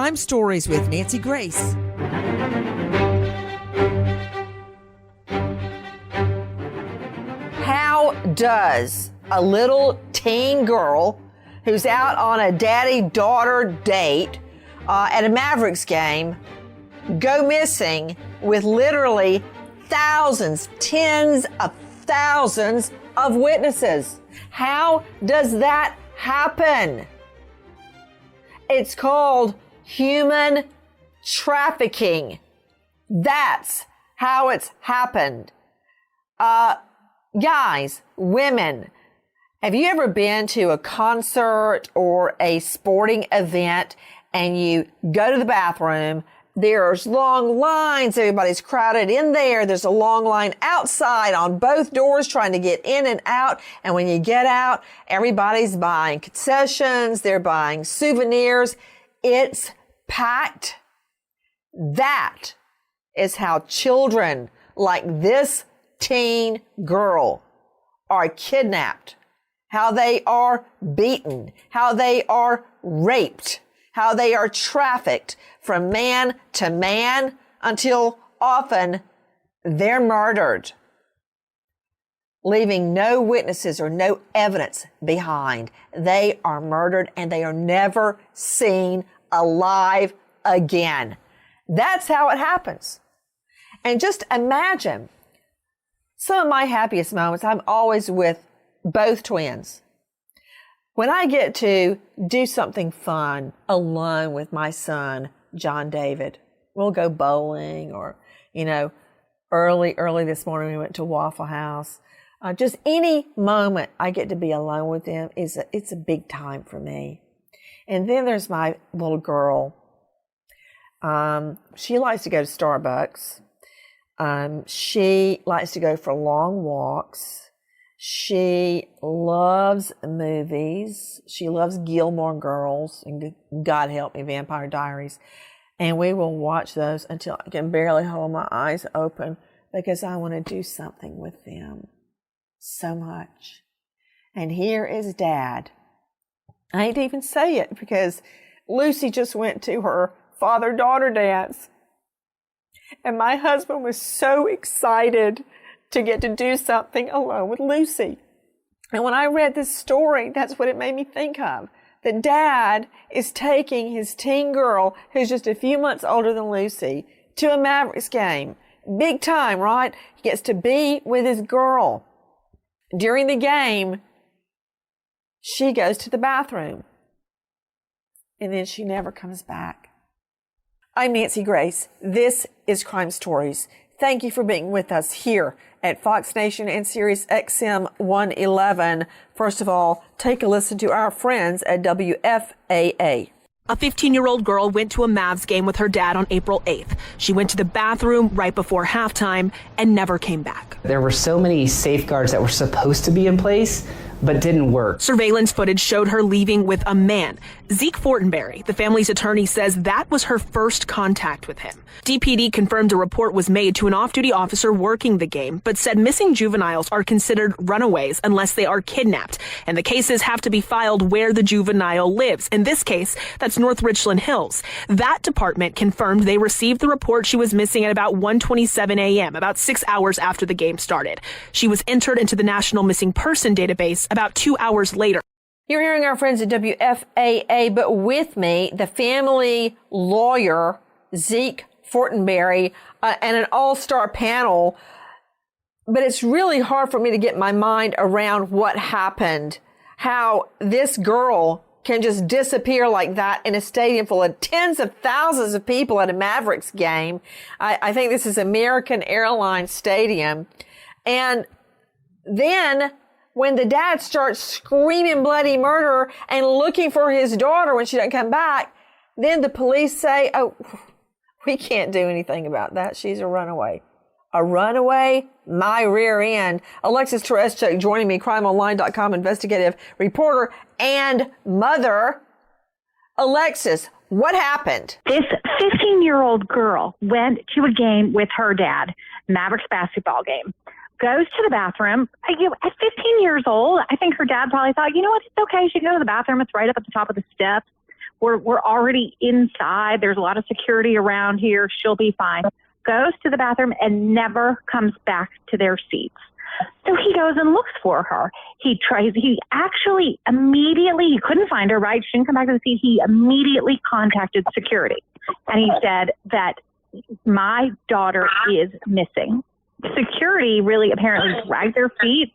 Crime Stories with Nancy Grace. How does a little teen girl who's out on a daddy-daughter date at a Mavericks game go missing with literally thousands, tens of thousands of witnesses? How does that happen? It's called human trafficking. That's how it's happened. Guys, women, have you ever been to a concert or a sporting event and you go to the bathroom? There's long lines. Everybody's crowded in there. There's a long line outside on both doors trying to get in and out. And when you get out, everybody's buying concessions. They're buying souvenirs. It's packed. That is how children like this teen girl are kidnapped, how they are beaten, how they are raped, how they are trafficked from man to man until often they're murdered, leaving no witnesses or no evidence behind. They are murdered and they are never seen alive again. That's how it happens. And just imagine, some of my happiest moments, I'm always with both twins. When I get to do something fun alone with my son, John David, we'll go bowling or, early this morning we went to Waffle House. Just any moment I get to be alone with them it's a big time for me. And then there's my little girl. She likes to go to Starbucks. She likes to go for long walks. She loves movies. She loves Gilmore Girls and God help me, Vampire Diaries. And we will watch those until I can barely hold my eyes open because I want to do something with them so much. And here is Dad. I hate to even say it because Lucy just went to her father-daughter dance. And my husband was so excited to get to do something alone with Lucy. And when I read this story, that's what it made me think of. That Dad is taking his teen girl, who's just a few months older than Lucy, to a Mavericks game. Big time, right? He gets to be with his girl. During the game, she goes to the bathroom. And then she never comes back. I'm Nancy Grace. This is Crime Stories. Thank you for being with us here at Fox Nation and Sirius XM 111. First of all, take a listen to our friends at WFAA. A 15-year-old girl went to a Mavs game with her dad on April 8th. She went to the bathroom right before halftime and never came back. There were so many safeguards that were supposed to be in place, but didn't work. Surveillance footage showed her leaving with a man. Zeke Fortenberry, the family's attorney, says that was her first contact with him. DPD confirmed a report was made to an off-duty officer working the game, but said missing juveniles are considered runaways unless they are kidnapped, and the cases have to be filed where the juvenile lives. In this case, that's North Richland Hills. That department confirmed they received the report she was missing at about 1:27 a.m., about 6 hours after the game started. She was entered into the National Missing Person database about 2 hours later. You're hearing our friends at WFAA, but with me, the family lawyer, Zeke Fortenberry, and an all-star panel. But it's really hard for me to get my mind around what happened, how this girl can just disappear like that in a stadium full of tens of thousands of people at a Mavericks game. I think this is American Airlines Stadium. And then when the dad starts screaming bloody murder and looking for his daughter when she doesn't come back, then the police say, oh, we can't do anything about that. She's a runaway. A runaway? My rear end. Alexis Tereszcuk joining me, crimeonline.com investigative reporter and mother. Alexis, what happened? This 15-year-old girl went to a game with her dad, Mavericks basketball game. Goes to the bathroom. At 15 years old, I think her dad probably thought, you know what, it's okay. She can go to the bathroom. It's right up at the top of the steps. we're already inside. There's a lot of security around here. She'll be fine. Goes to the bathroom and never comes back to their seats. So he goes and looks for her. He actually immediately, he couldn't find her, right? She didn't come back to the seat. He immediately contacted security. And he said that my daughter is missing. Security really apparently dragged their feet.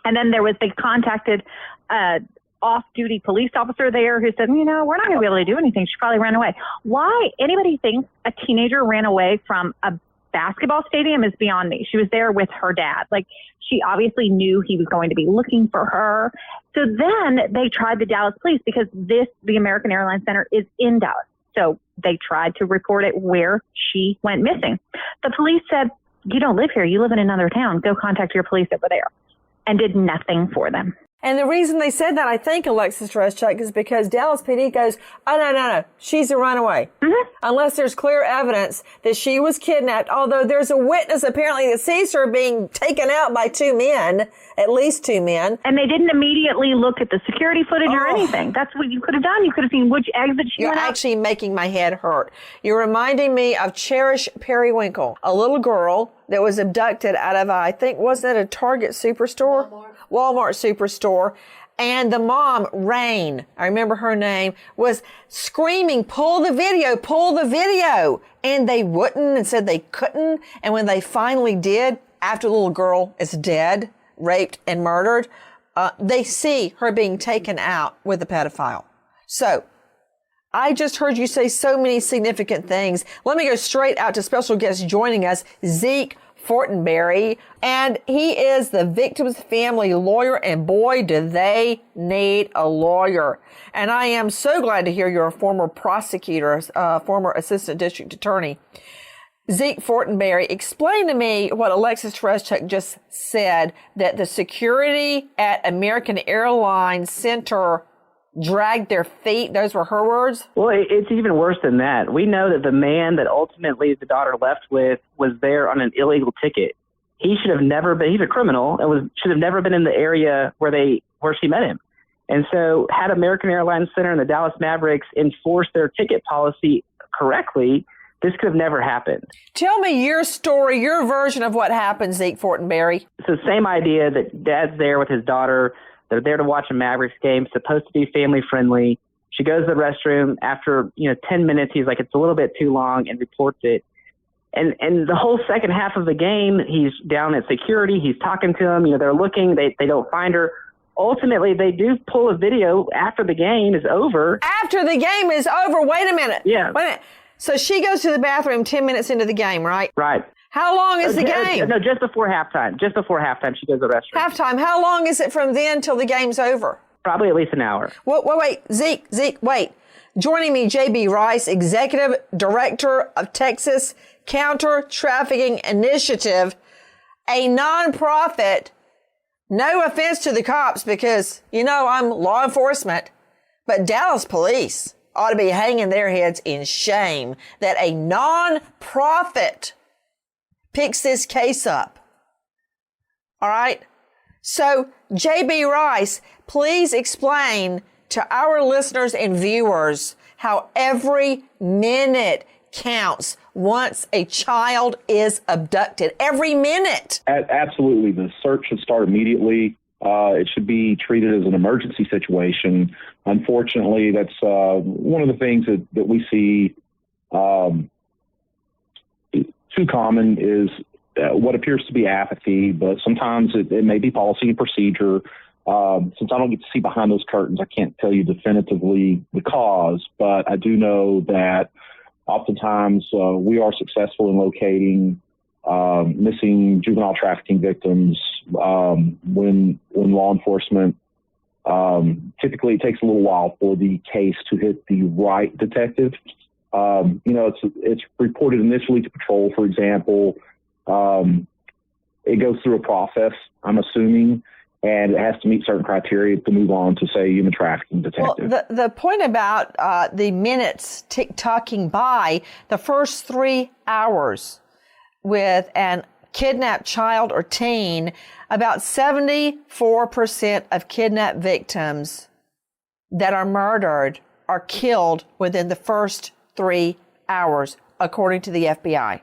And then they contacted off-duty police officer there who said, we're not going to be able to do anything. She probably ran away. Why anybody thinks a teenager ran away from a basketball stadium is beyond me. She was there with her dad. Like, she obviously knew he was going to be looking for her. So then they tried the Dallas police because the American Airlines Center is in Dallas. So they tried to report it where she went missing. The police said, you don't live here. You live in another town. Go contact your police over there. And did nothing for them. And the reason they said that, I think, Alexis Tereszcuk, is because Dallas PD goes, oh, no, she's a runaway. Mm-hmm. Unless there's clear evidence that she was kidnapped, although there's a witness apparently that sees her being taken out by two men, at least two men. And they didn't immediately look at the security footage or anything. That's what you could have done. You could have seen which exit she went out. You're actually making my head hurt. You're reminding me of Cherish Periwinkle, a little girl that was abducted out of, I think, wasn't it a Target superstore? Walmart superstore. And the mom, Rain, I remember her name, was screaming, pull the video. And they wouldn't and said they couldn't. And when they finally did, after the little girl is dead, raped and murdered, they see her being taken out with a pedophile. So I just heard you say so many significant things. Let me go straight out to special guest joining us, Zeke Fortenberry, and he is the victim's family lawyer, and boy, do they need a lawyer. And I am so glad to hear you're a former prosecutor, former assistant district attorney. Zeke Fortenberry, explain to me what Alexis Tereszcuk just said, that the security at American Airlines Center dragged their feet. Those were her words? Well, it's even worse than that. We know that the man that ultimately the daughter left with was there on an illegal ticket. He should have never been, he's a criminal, and should have never been in the area where she met him. And so had American Airlines Center and the Dallas Mavericks enforced their ticket policy correctly, this could have never happened. Tell me your story, your version of what happened, Zeke Fortenberry. It's the same idea that dad's there with his daughter. They're there to watch a Mavericks game, supposed to be family friendly. She goes to the restroom. After 10 minutes, he's like, it's a little bit too long, and reports it. And the whole second half of the game, he's down at security. He's talking to them. They're looking. They don't find her. Ultimately, they do pull a video after the game is over. After the game is over? Wait a minute. Yeah. Wait a minute. So she goes to the bathroom 10 minutes into the game, right? Right. How long is the game? No, just before halftime. Just before halftime, she goes to the restroom. Halftime. How long is it from then till the game's over? Probably at least an hour. Wait. Zeke, wait. Joining me, J.B. Rice, Executive Director of Texas Counter-Trafficking Initiative, a nonprofit. No offense to the cops because, I'm law enforcement, but Dallas police ought to be hanging their heads in shame that a nonprofit picks this case up. All right? So, J.B. Rice, please explain to our listeners and viewers how every minute counts once a child is abducted. Every minute. Absolutely. The search should start immediately. It should be treated as an emergency situation. Unfortunately, that's one of the things that we see too common is what appears to be apathy, but sometimes it may be policy and procedure. Since I don't get to see behind those curtains, I can't tell you definitively the cause, but I do know that oftentimes we are successful in locating missing juvenile trafficking victims when law enforcement, typically it takes a little while for the case to hit the right detective. It's reported initially to patrol, for example. It goes through a process, I'm assuming, and it has to meet certain criteria to move on to, say, human trafficking detective. Well, the point about the minutes tick-tocking by, the first 3 hours with an kidnapped child or teen, about 74% of kidnapped victims that are murdered are killed within the first 3 hours, according to the FBI.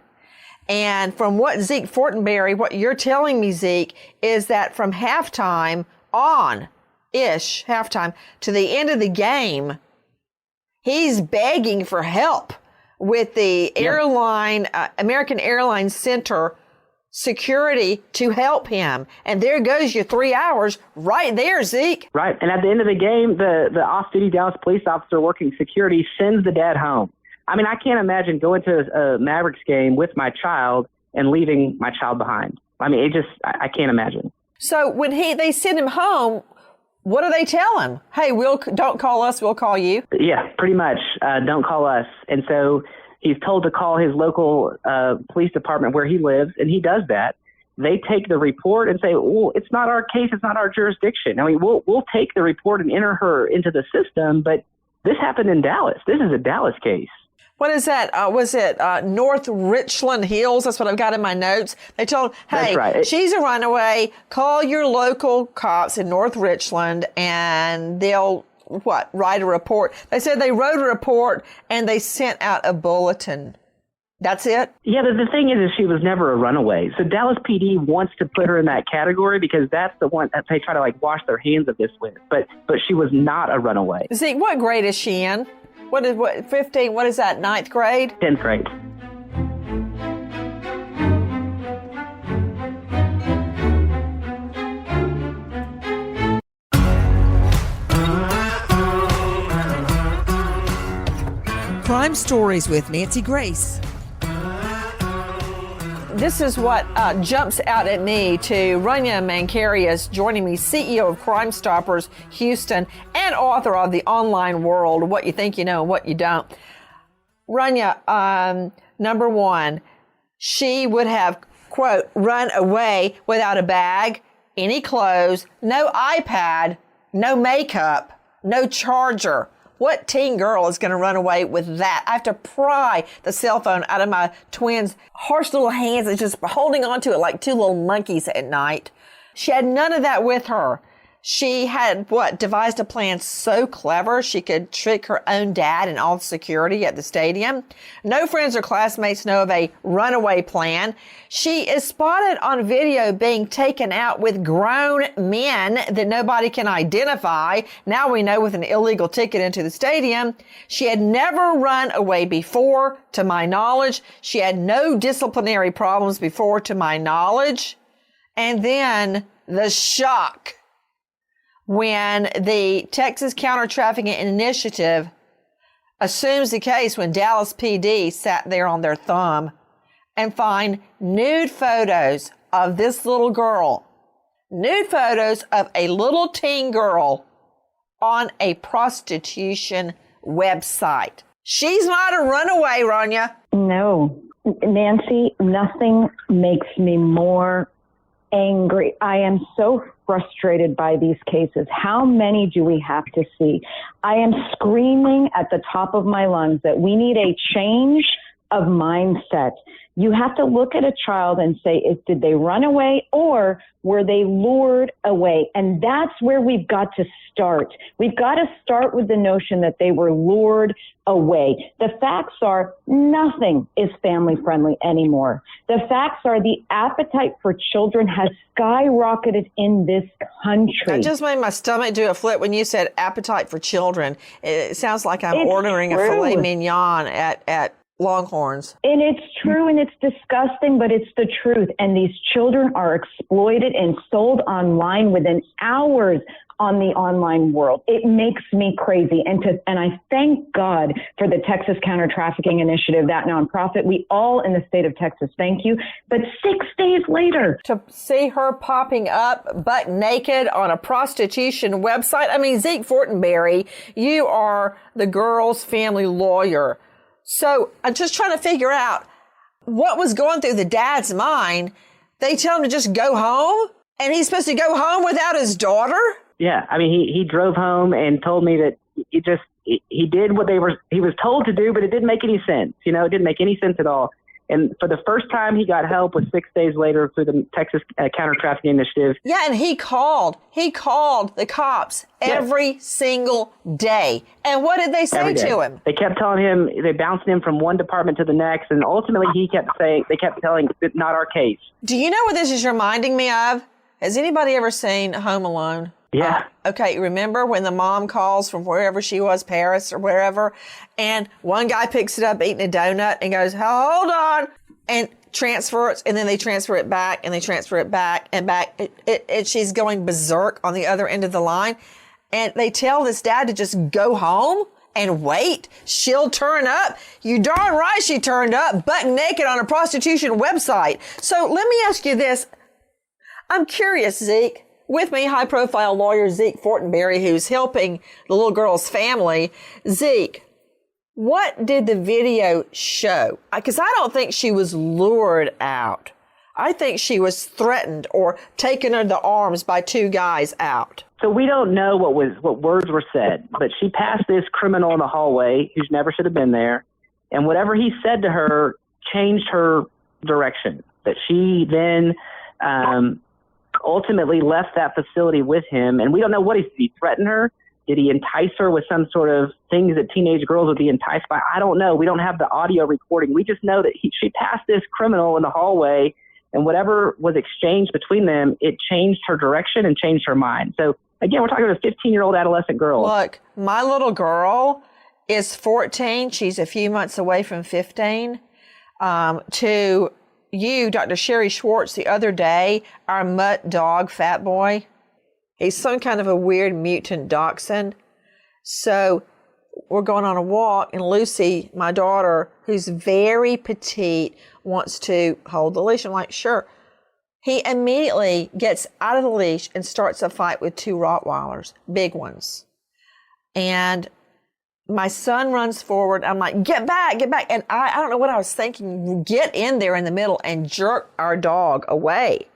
And from what Zeke Fortenberry, what you're telling me, Zeke, is that from halftime halftime to the end of the game, he's begging for help with the airline, American Airlines Center security to help him. And there goes your 3 hours right there, Zeke. Right. And at the end of the game, the off-duty Dallas police officer working security sends the dad home. I mean, I can't imagine going to a Mavericks game with my child and leaving my child behind. I mean, I can't imagine. So when they send him home, what do they tell him? Hey, don't call us, we'll call you. Yeah, pretty much. Don't call us. And so he's told to call his local police department where he lives, and he does that. They take the report and say, well, it's not our case, it's not our jurisdiction. I mean, we'll take the report and enter her into the system, but this happened in Dallas. This is a Dallas case. What is that? Was it North Richland Hills? That's what I've got in my notes. They told, hey, right. She's a runaway. Call your local cops in North Richland, and they'll, write a report. They said they wrote a report, and they sent out a bulletin. That's it? Yeah, but the thing is she was never a runaway. So Dallas PD wants to put her in that category because that's the one that they try to wash their hands of this with. But she was not a runaway. Zeke, what grade is she in? What 15, what is that, 9th grade? 10th grade. Crime Stories with Nancy Grace. This is what jumps out at me to Rania Mankarius, joining me, CEO of Crime Stoppers Houston and author of The Online World, What You Think You Know and What You Don't. Rania, number one, she would have, quote, run away without a bag, any clothes, no iPad, no makeup, no charger. What teen girl is going to run away with that? I have to pry the cell phone out of my twins' harsh little hands and just holding onto it like two little monkeys at night. She had none of that with her. She had, devised a plan so clever she could trick her own dad and all the security at the stadium. No friends or classmates know of a runaway plan. She is spotted on video being taken out with grown men that nobody can identify. Now we know, with an illegal ticket into the stadium. She had never run away before, to my knowledge. She had no disciplinary problems before, to my knowledge. And then the shock when the Texas Counter-Trafficking Initiative assumes the case, when Dallas PD sat there on their thumb and find nude photos of this little girl, nude photos of a little teen girl on a prostitution website. She's not a runaway, Rania. No, Nancy, nothing makes me more angry. I am so frustrated by these cases. How many do we have to see? I am screaming at the top of my lungs that we need a change of mindset. You have to look at a child and say, did they run away or were they lured away? And that's where we've got to start. We've got to start with the notion that they were lured away. The facts are nothing is family friendly anymore. The facts are the appetite for children has skyrocketed in this country. That just made my stomach do a flip when you said appetite for children. It sounds like I'm ordering a filet mignon at Longhorns. And it's true and it's disgusting, but it's the truth. And these children are exploited and sold online within hours on the online world. It makes me crazy. And I thank God for the Texas Counter-Trafficking Initiative, that nonprofit. We all in the state of Texas thank you. But 6 days later, to see her popping up butt naked on a prostitution website. I mean, Zeke Fortenberry, you are the girl's family lawyer. So I'm just trying to figure out what was going through the dad's mind. They tell him to just go home, and he's supposed to go home without his daughter? Yeah, I mean, he drove home and told me that he did what he was told to do, but it didn't make any sense. You know, it didn't make any sense at all. And for the first time, he got help was 6 days later through the Texas Counter-Trafficking Initiative. Yeah, and he called the cops every single day. And what did they say to him? They kept telling him, they bounced him from one department to the next, and ultimately they kept telling, it's not our case. Do you know what this is reminding me of? Has anybody ever seen Home Alone? Yeah. Okay, remember when the mom calls from wherever she was, Paris or wherever, and one guy picks it up eating a donut and goes, hold on, and transfers, and then they transfer it back, and they transfer it back and back. She's going berserk on the other end of the line, and they tell this dad to just go home and wait. She'll turn up. You darn right she turned up, butt naked on a prostitution website. So let me ask you this. I'm curious, Zeke. With me, high-profile lawyer Zeke Fortenberry, who's helping the little girl's family. Zeke, what did the video show? Because I don't think she was lured out. I think she was threatened or taken under the arms by two guys out. So we don't know what words were said, but she passed this criminal in the hallway who never should have been there, and whatever he said to her changed her direction. That she then ultimately left that facility with him, and we don't know what did he threaten her? Did he entice her with some sort of things that teenage girls would be enticed by? I don't know. We don't have the audio recording. We just know that she passed this criminal in the hallway, and whatever was exchanged between them, it changed her direction and changed her mind. So again, we're talking about a 15-year-old adolescent girl. Look, my little girl is 14. She's a few months away from 15. To you, Dr. Sherry Schwartz, the other day, our mutt dog, Fat Boy, he's some kind of a weird mutant dachshund. So we're going on a walk, and Lucy, my daughter, who's very petite, wants to hold the leash. I'm like, sure. He immediately gets out of the leash and starts a fight with two Rottweilers, big ones. And my son runs forward. I'm like, get back. And I don't know what I was thinking. Get in there in the middle and jerk our dog away,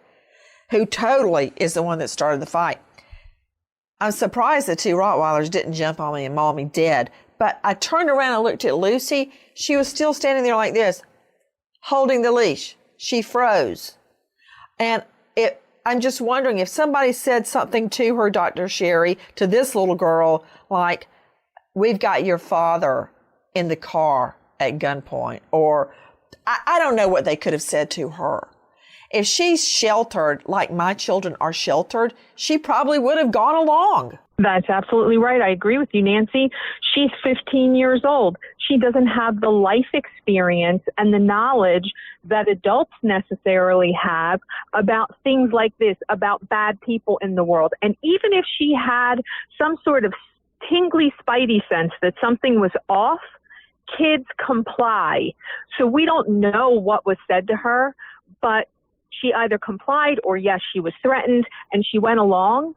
who totally is the one that started the fight. I'm surprised the two Rottweilers didn't jump on me and maul me dead. But I turned around and looked at Lucy. She was still standing there like this, holding the leash. She froze. And I'm just wondering if somebody said something to her, Dr. Sherry, to this little girl, like, we've got your father in the car at gunpoint, or I don't know what they could have said to her. If she's sheltered like my children are sheltered, she probably would have gone along. That's absolutely right. I agree with you, Nancy. She's 15 years old. She doesn't have the life experience and the knowledge that adults necessarily have about things like this, about bad people in the world. And even if she had some sort of tingly spidey sense that something was off, kids comply. So we don't know what was said to her, but she either complied or, yes, she was threatened and she went along.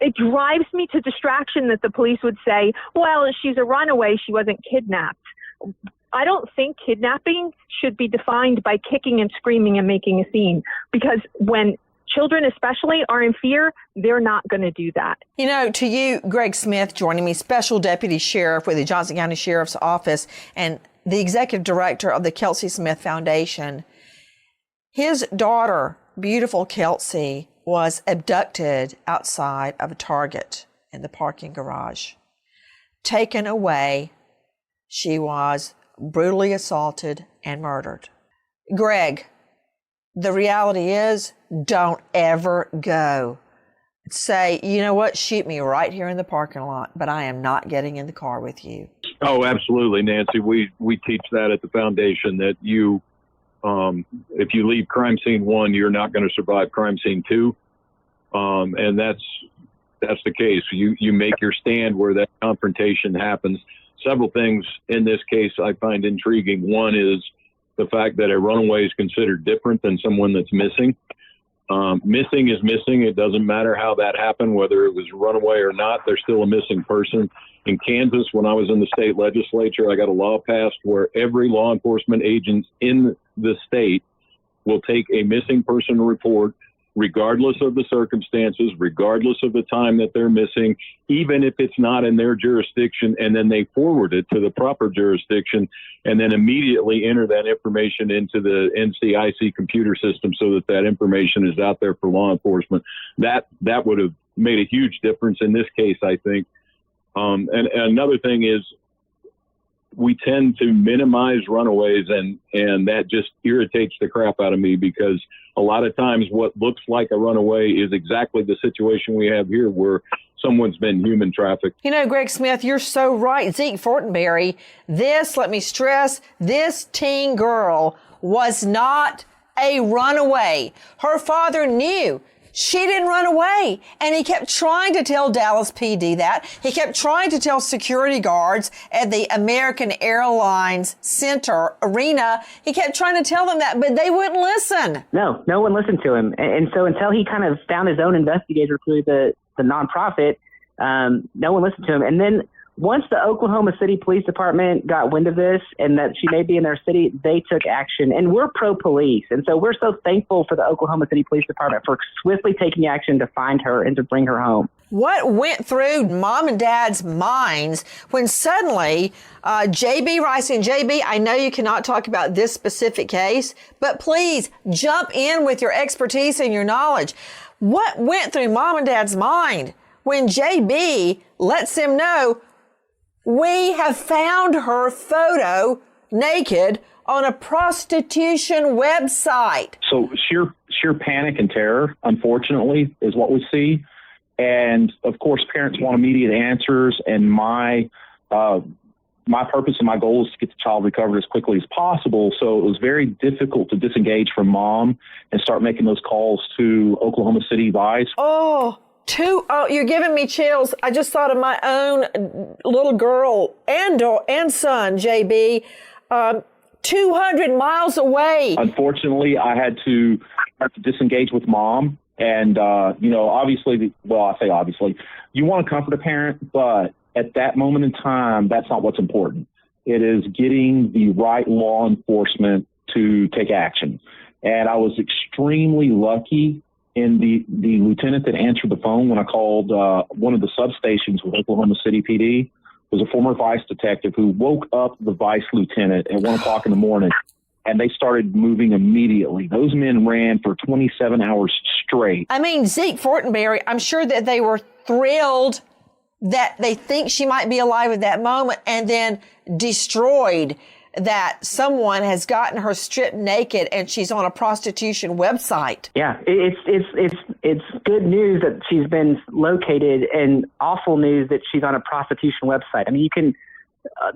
It drives me to distraction that the police would say, well, she's a runaway, she wasn't kidnapped. I don't think kidnapping should be defined by kicking and screaming and making a scene, because when children especially are in fear, they're not going to do that. You know, to you, Greg Smith, joining me, Special Deputy Sheriff with the Johnson County Sheriff's Office and the Executive Director of the Kelsey Smith Foundation. His daughter, beautiful Kelsey, was abducted outside of a Target in the parking garage. Taken away, she was brutally assaulted and murdered. Greg, the reality is, don't ever go. Say, you know what, shoot me right here in the parking lot, but I am not getting in the car with you. Oh, absolutely, Nancy. We teach that at the foundation, that you, if you leave crime scene 1, you're not going to survive crime scene 2. And that's the case. You make your stand where that confrontation happens. Several things in this case I find intriguing. One is the fact that a runaway is considered different than someone that's missing. Missing is missing. It doesn't matter how that happened, whether it was a runaway or not, they're still a missing person. In Kansas, when I was in the state legislature, I got a law passed where every law enforcement agent in the state will take a missing person report regardless of the circumstances, regardless of the time that they're missing, even if it's not in their jurisdiction, and then they forward it to the proper jurisdiction and then immediately enter that information into the NCIC computer system so that that information is out there for law enforcement. That would have made a huge difference in this case, I think. And another thing is, we tend to minimize runaways, and that just irritates the crap out of me, because a lot of times what looks like a runaway is exactly the situation we have here, where someone's been human trafficked. You know, Greg Smith, you're so right. Zeke Fortenberry, let me stress, this teen girl was not a runaway. Her father knew she didn't run away. And he kept trying to tell Dallas PD that. He kept trying to tell security guards at the American Airlines Center arena. He kept trying to tell them that, but they wouldn't listen. No one listened to him. And so until he kind of found his own investigator through the nonprofit, no one listened to him. And then once the Oklahoma City Police Department got wind of this and that she may be in their city, they took action. And we're pro-police. And so we're so thankful for the Oklahoma City Police Department for swiftly taking action to find her and to bring her home. What went through mom and dad's minds when suddenly JB Rice, and JB, I know you cannot talk about this specific case, but please jump in with your expertise and your knowledge. What went through mom and dad's mind when JB lets them know, we have found her photo naked on a prostitution website? So sheer panic and terror, unfortunately, is what we see. And of course, parents want immediate answers. And my purpose and my goal is to get the child recovered as quickly as possible. So it was very difficult to disengage from mom and start making those calls to Oklahoma City Vice. Oh, you're giving me chills. I just thought of my own little girl and son, JB, 200 miles away. Unfortunately, I had to disengage with mom. And, obviously, I say obviously, you want to comfort a parent, but at that moment in time, that's not what's important. It is getting the right law enforcement to take action. And I was extremely lucky in the lieutenant that answered the phone when I called one of the substations with Oklahoma City PD was a former vice detective who woke up the vice lieutenant at 1 o'clock in the morning, and they started moving immediately. Those men ran for 27 hours straight. I mean, Zeke Fortenberry, I'm sure that they were thrilled that they think she might be alive at that moment, and then destroyed that someone has gotten her stripped naked and she's on a prostitution website. Yeah, it's good news that she's been located, and awful news that she's on a prostitution website. I mean, you can,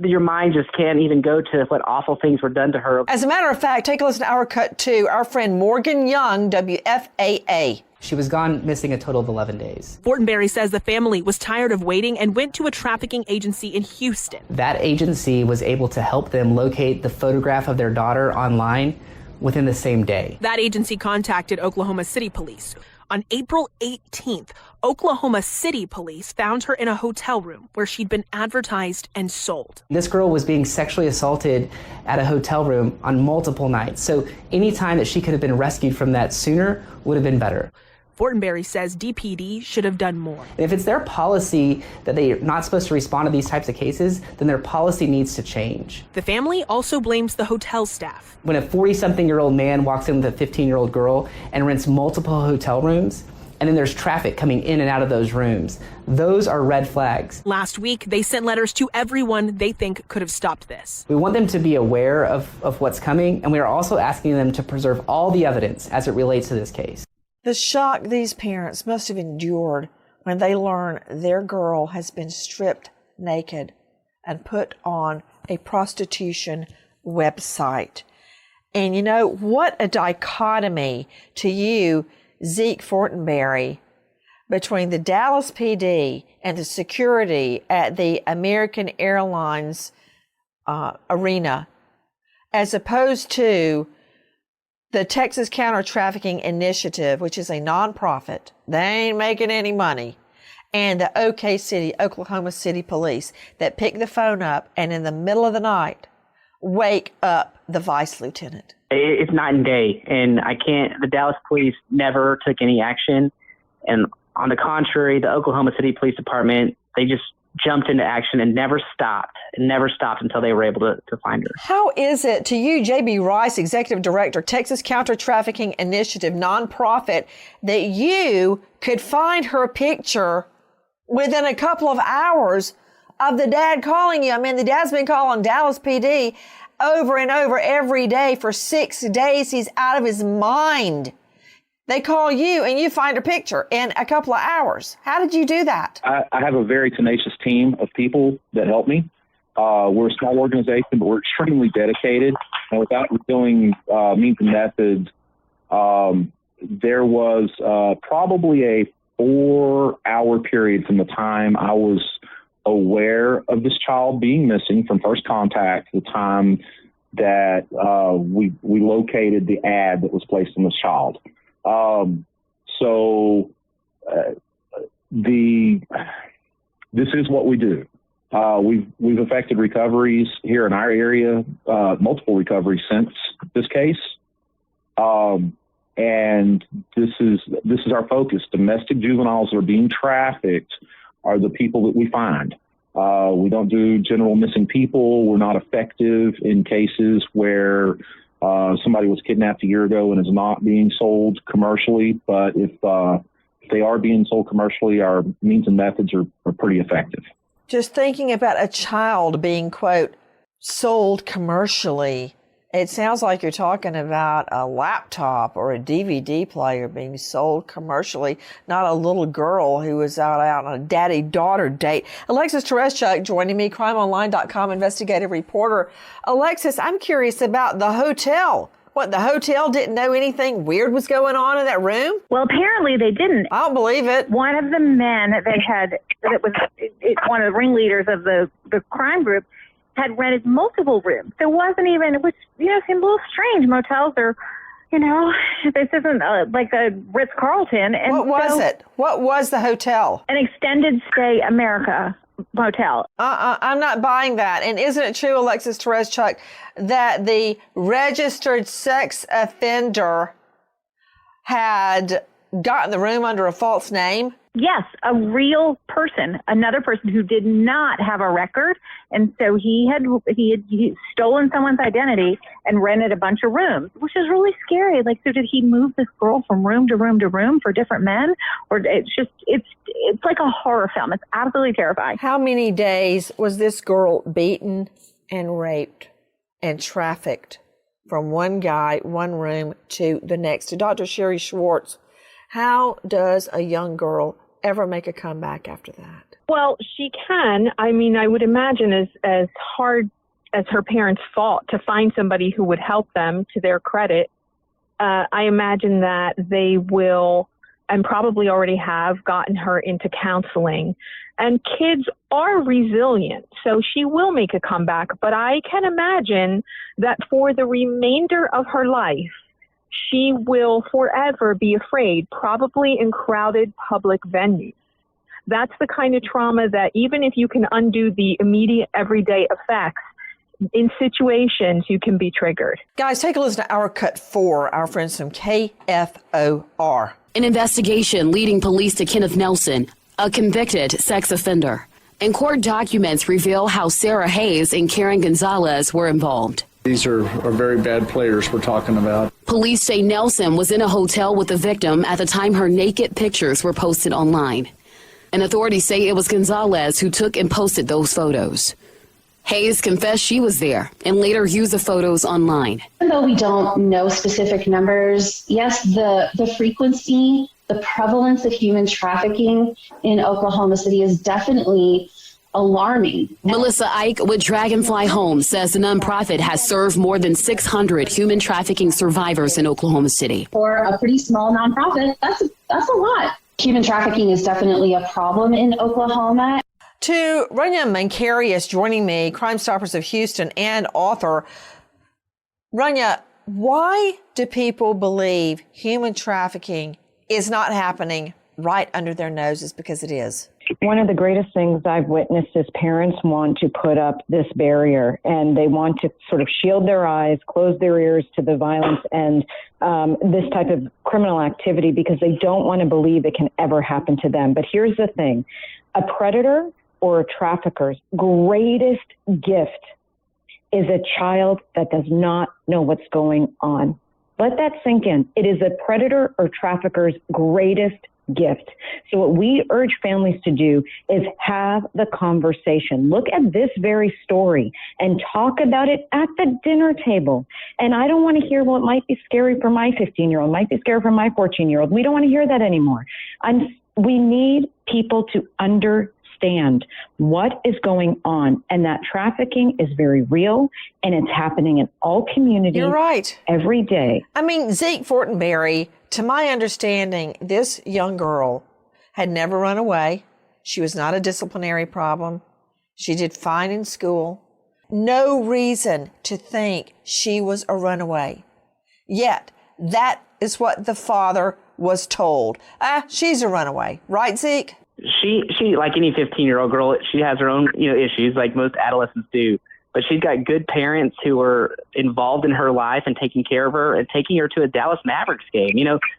your mind just can't even go to what awful things were done to her. As a matter of fact, take a listen to our cut to our friend Morgan Young, WFAA. She was gone missing a total of 11 days. Fortenberry says the family was tired of waiting and went to a trafficking agency in Houston. That agency was able to help them locate the photograph of their daughter online within the same day. That agency contacted Oklahoma City Police. On April 18th, Oklahoma City Police found her in a hotel room where she'd been advertised and sold. This girl was being sexually assaulted at a hotel room on multiple nights. So any time that she could have been rescued from that sooner would have been better. Fortenberry says DPD should have done more. And if it's their policy that they're not supposed to respond to these types of cases, then their policy needs to change. The family also blames the hotel staff. When a 40-something-year-old man walks in with a 15-year-old girl and rents multiple hotel rooms, and then there's traffic coming in and out of those rooms, those are red flags. Last week, they sent letters to everyone they think could have stopped this. We want them to be aware of what's coming, and we are also asking them to preserve all the evidence as it relates to this case. The shock these parents must have endured when they learn their girl has been stripped naked and put on a prostitution website. And you know, what a dichotomy to you, Zeke Fortenberry, between the Dallas PD and the security at the American Airlines arena, as opposed to the Texas Counter-Trafficking Initiative, which is a nonprofit. They ain't making any money. And the Oklahoma City Police that pick the phone up and in the middle of the night wake up the vice lieutenant? It's night and day, and the Dallas police never took any action. And on the contrary, the Oklahoma City Police Department, they just jumped into action and never stopped until they were able to find her. How is it to you, J.B. Rice, Executive Director, Texas Counter-Trafficking Initiative, nonprofit, that you could find her picture within a couple of hours of the dad calling you? I mean, the dad's been calling Dallas PD over and over every day for 6 days. He's out of his mind. They call you and you find her picture in a couple of hours. How did you do that? I have a very tenacious team of people that help me. We're a small organization, but we're extremely dedicated. And without revealing means and methods, there was probably a 4-hour period from the time I was aware of this child being missing from first contact to the time that we located the ad that was placed on this child. This is what we do. We've effected recoveries here in our area, multiple recoveries since this case. And this is our focus. Domestic juveniles that are being trafficked are the people that we find. We don't do general missing people. We're not effective in cases where somebody was kidnapped a year ago and is not being sold commercially. But if they are being sold commercially, our means and methods are pretty effective. Just thinking about a child being, quote, sold commercially, it sounds like you're talking about a laptop or a DVD player being sold commercially, not a little girl who was out on a daddy-daughter date. Alexis Tereszczuk joining me, crimeonline.com investigative reporter. Alexis, I'm curious about the hotel. What, the hotel didn't know anything weird was going on in that room? Well, apparently they didn't. I don't believe it. One of the men that was one of the ringleaders of the crime group, had rented multiple rooms. There wasn't even, which, seemed a little strange. Motels are, this isn't like a Ritz-Carlton. And what was it? What was the hotel? An extended stay America motel. I'm not buying that. And isn't it true, Alexis Tereszczuk, that the registered sex offender had gotten the room under a false name? Yes, a real person, another person who did not have a record, and so he had stolen someone's identity and rented a bunch of rooms, which is really scary. Like, so did he move this girl from room to room to room for different men, or it's like a horror film. It's absolutely terrifying. How many days was this girl beaten and raped and trafficked from one guy, one room to the next? To Dr. Sherry Schwartz, how does a young girl ever make a comeback after that? Well, she can. I mean, I would imagine as hard as her parents fought to find somebody who would help them, to their credit, I imagine that they will, and probably already have, gotten her into counseling. And kids are resilient, so she will make a comeback. But I can imagine that for the remainder of her life, she will forever be afraid, probably in crowded public venues. That's the kind of trauma that even if you can undo the immediate everyday effects, in situations you can be triggered. Guys, take a listen to Our Cut 4, our friends from KFOR. An investigation leading police to Kenneth Nelson, a convicted sex offender. And court documents reveal how Sarah Hayes and Karen Gonzalez were involved. These are very bad players we're talking about. Police say Nelson was in a hotel with the victim at the time her naked pictures were posted online. And authorities say it was Gonzalez who took and posted those photos. Hayes confessed she was there and later used the photos online. Even though we don't know specific numbers, yes, the frequency, the prevalence of human trafficking in Oklahoma City is definitely alarming. Melissa Ike with Dragonfly Homes says the nonprofit has served more than 600 human trafficking survivors in Oklahoma City. For a pretty small nonprofit, that's a lot. Human trafficking is definitely a problem in Oklahoma. To Rania Mankarius joining me, Crime Stoppers of Houston and author. Rania, why do people believe human trafficking is not happening right under their noses? Because it is. One of the greatest things I've witnessed is parents want to put up this barrier, and they want to sort of shield their eyes, close their ears to the violence and this type of criminal activity because they don't want to believe it can ever happen to them. But here's the thing. A predator or a trafficker's greatest gift is a child that does not know what's going on. Let that sink in. It is a predator or trafficker's greatest gift. So what we urge families to do is have the conversation. Look at this very story and talk about it at the dinner table. And I don't want to hear, well, it might be scary for my 15-year-old, might be scary for my 14-year-old. We don't want to hear that anymore. We need people to understand what is going on, and that trafficking is very real, and it's happening in all communities. You're right. Every day. I mean, Zeke Fortenberry, to my understanding, this young girl had never run away. She was not a disciplinary problem. She did fine in school. No reason to think she was a runaway. Yet, that is what the father was told. She's a runaway. Right, Zeke? She like any 15-year-old girl, she has her own, issues like most adolescents do. But she's got good parents who are involved in her life and taking care of her and taking her to a Dallas Mavericks game.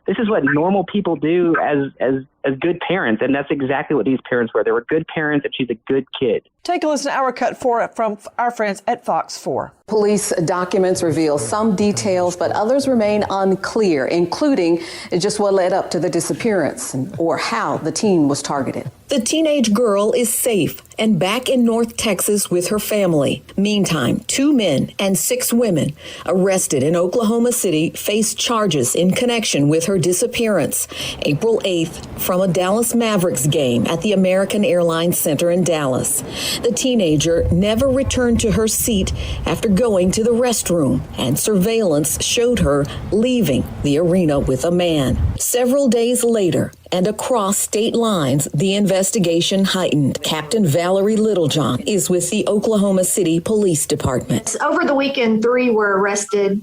This is what normal people do as good parents, and that's exactly what these parents were. They were good parents, and she's a good kid. Take a listen to our cut for it from our friends at Fox 4. Police documents reveal some details, but others remain unclear, including just what led up to the disappearance or how the teen was targeted. The teenage girl is safe and back in North Texas with her family. Meantime, 2 men and 6 women arrested in Oklahoma City face charges in connection with her disappearance April 8th from a Dallas Mavericks game at the American Airlines Center in Dallas. The teenager never returned to her seat after going to the restroom, and surveillance showed her leaving the arena with a man. Several days later, and across state lines, the investigation heightened. Captain Valerie Littlejohn is with the Oklahoma City Police Department. Over the weekend, 3 were arrested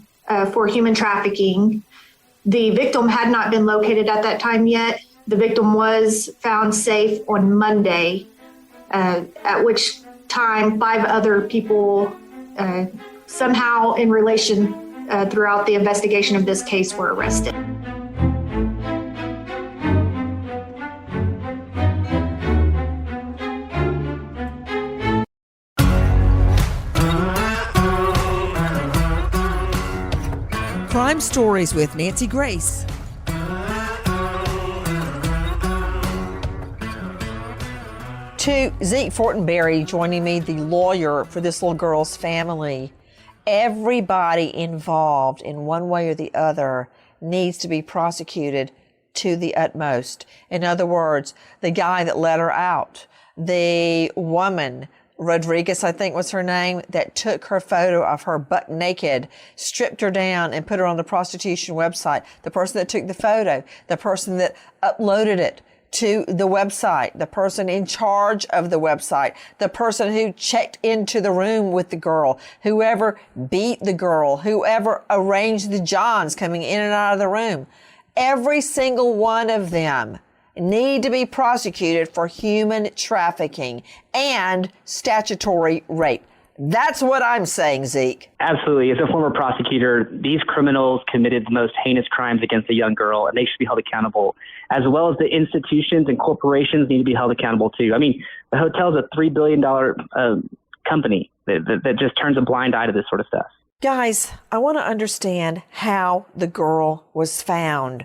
for human trafficking. The victim had not been located at that time yet. The victim was found safe on Monday, at which time 5 other people somehow in relation throughout the investigation of this case were arrested. Crime Stories with Nancy Grace. To Zeke Fortenberry joining me, the lawyer for this little girl's family. Everybody involved in one way or the other needs to be prosecuted to the utmost. In other words, the guy that let her out, the woman, Rodriguez, I think was her name, that took her photo of her butt naked, stripped her down and put her on the prostitution website, the person that took the photo, the person that uploaded it to the website, the person in charge of the website, the person who checked into the room with the girl, whoever beat the girl, whoever arranged the Johns coming in and out of the room. Every single one of them need to be prosecuted for human trafficking and statutory rape. That's what I'm saying, Zeke. Absolutely. As a former prosecutor, these criminals committed the most heinous crimes against a young girl, and they should be held accountable, as well as the institutions and corporations need to be held accountable too. I mean, the hotel's a $3 billion company that just turns a blind eye to this sort of stuff. Guys, I want to understand how the girl was found.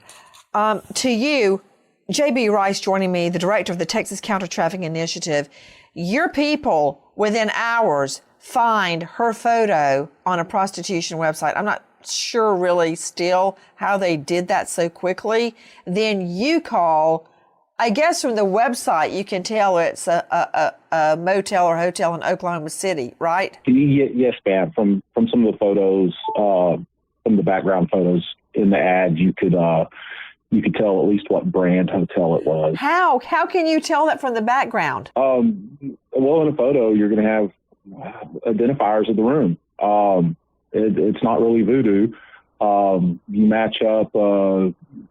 To you, J.B. Rice joining me, the director of the Texas Counter-Trafficking Initiative, your people within hours find her photo on a prostitution website. I'm not sure really still how they did that so quickly. Then you call, I guess from the website you can tell it's a motel or hotel in Oklahoma City, right? Yes, ma'am. From some of the photos, from the background photos in the ad, you could tell at least what brand hotel it was. How can you tell that from the background? Well, in a photo, you're going to have identifiers of the room. It's not really voodoo. You match up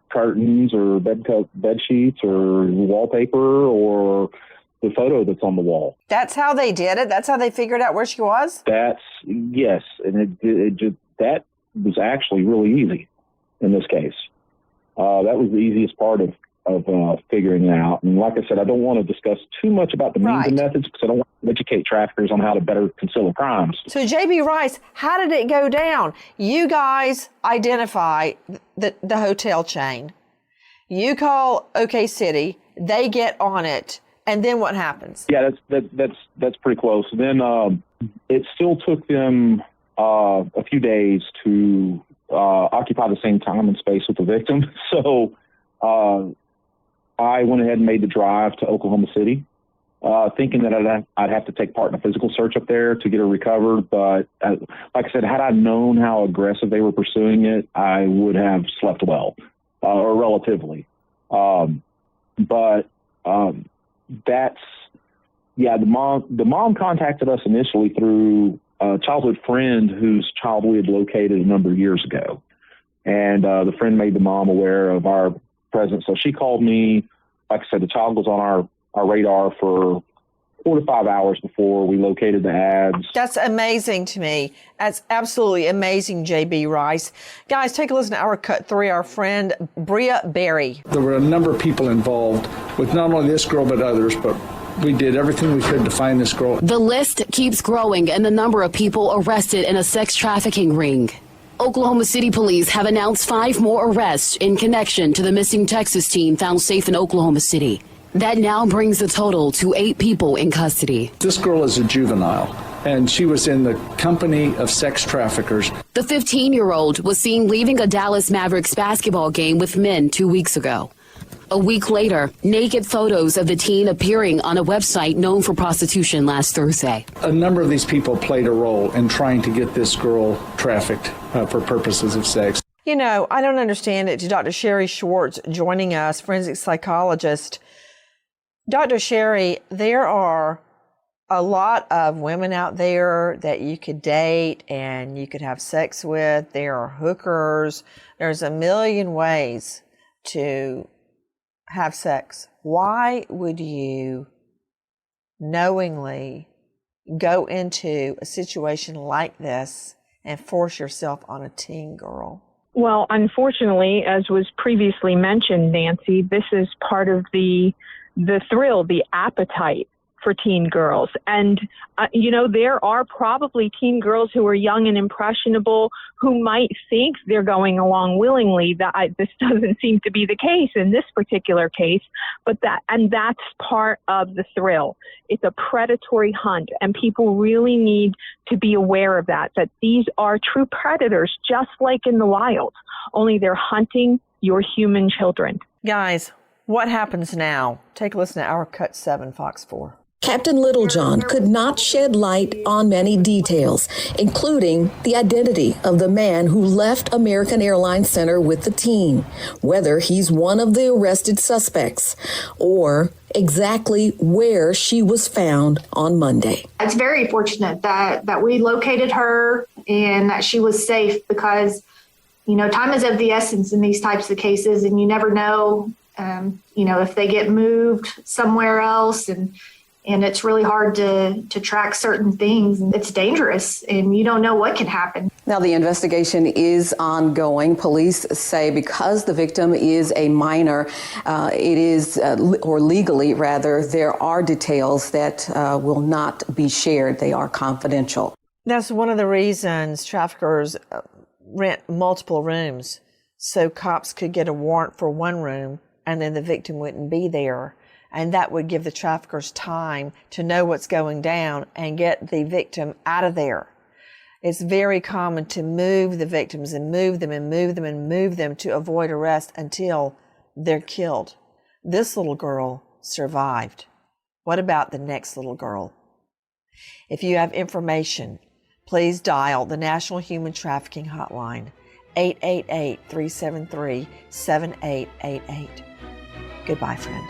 curtains or bed sheets or wallpaper or the photo that's on the wall. That's how they did it? That's how they figured out where she was? Yes. And that was actually really easy in this case. That was the easiest part of figuring it out. And like I said, I don't want to discuss too much about the means and methods because I don't want to educate traffickers on how to better conceal crimes. So J.B. Rice, how did it go down? You guys identify the hotel chain. You call OK City. They get on it. And then what happens? Yeah, that's pretty close. Then it still took them a few days to occupy the same time and space with the victim. So I went ahead and made the drive to Oklahoma City, thinking that I'd have to take part in a physical search up there to get her recovered. But like I said, had I known how aggressive they were pursuing it, I would have slept well, or relatively. The mom contacted us initially through a childhood friend whose child we had located a number of years ago. And the friend made the mom aware of our presence. So she called me. Like I said, the child was on our radar for 4 to 5 hours before we located the ads. That's amazing to me. That's absolutely amazing, J.B. Rice. Guys, take a listen to our cut 3, our friend Bria Berry. There were a number of people involved with not only this girl but others, but we did everything we could to find this girl. The list keeps growing and the number of people arrested in a sex trafficking ring. Oklahoma City police have announced 5 more arrests in connection to the missing Texas teen found safe in Oklahoma City. That now brings the total to 8 people in custody. This girl is a juvenile, and she was in the company of sex traffickers. The 15-year-old was seen leaving a Dallas Mavericks basketball game with men 2 weeks ago. A week later, naked photos of the teen appearing on a website known for prostitution last Thursday. A number of these people played a role in trying to get this girl trafficked for purposes of sex. You know, I don't understand it. To Dr. Sherry Schwartz joining us, forensic psychologist. Dr. Sherry, there are a lot of women out there that you could date and you could have sex with. There are hookers. There's a million ways to have sex. Why would you knowingly go into a situation like this and force yourself on a teen girl? Well, unfortunately, as was previously mentioned, Nancy, this is part of the thrill, the appetite for teen girls. And, there are probably teen girls who are young and impressionable who might think they're going along willingly. This doesn't seem to be the case in this particular case, that's part of the thrill. It's a predatory hunt, and people really need to be aware of that these are true predators, just like in the wild, only they're hunting your human children. Guys, what happens now? Take a listen to our Cut 7, Fox 4. Captain Littlejohn could not shed light on many details, including the identity of the man who left American Airlines Center with the teen, whether he's one of the arrested suspects, or exactly where she was found on Monday. It's very fortunate that we located her and that she was safe because, time is of the essence in these types of cases, and you never know, if they get moved somewhere else, and it's really hard to track certain things. It's dangerous, and you don't know what can happen. Now, the investigation is ongoing. Police say because the victim is a minor, or legally rather, there are details that will not be shared. They are confidential. That's one of the reasons traffickers rent multiple rooms, so cops could get a warrant for one room and then the victim wouldn't be there. And that would give the traffickers time to know what's going down and get the victim out of there. It's very common to move the victims and move them and move them and move them to avoid arrest until they're killed. This little girl survived. What about the next little girl? If you have information, please dial the National Human Trafficking Hotline, 888-373-7888. Goodbye, friend.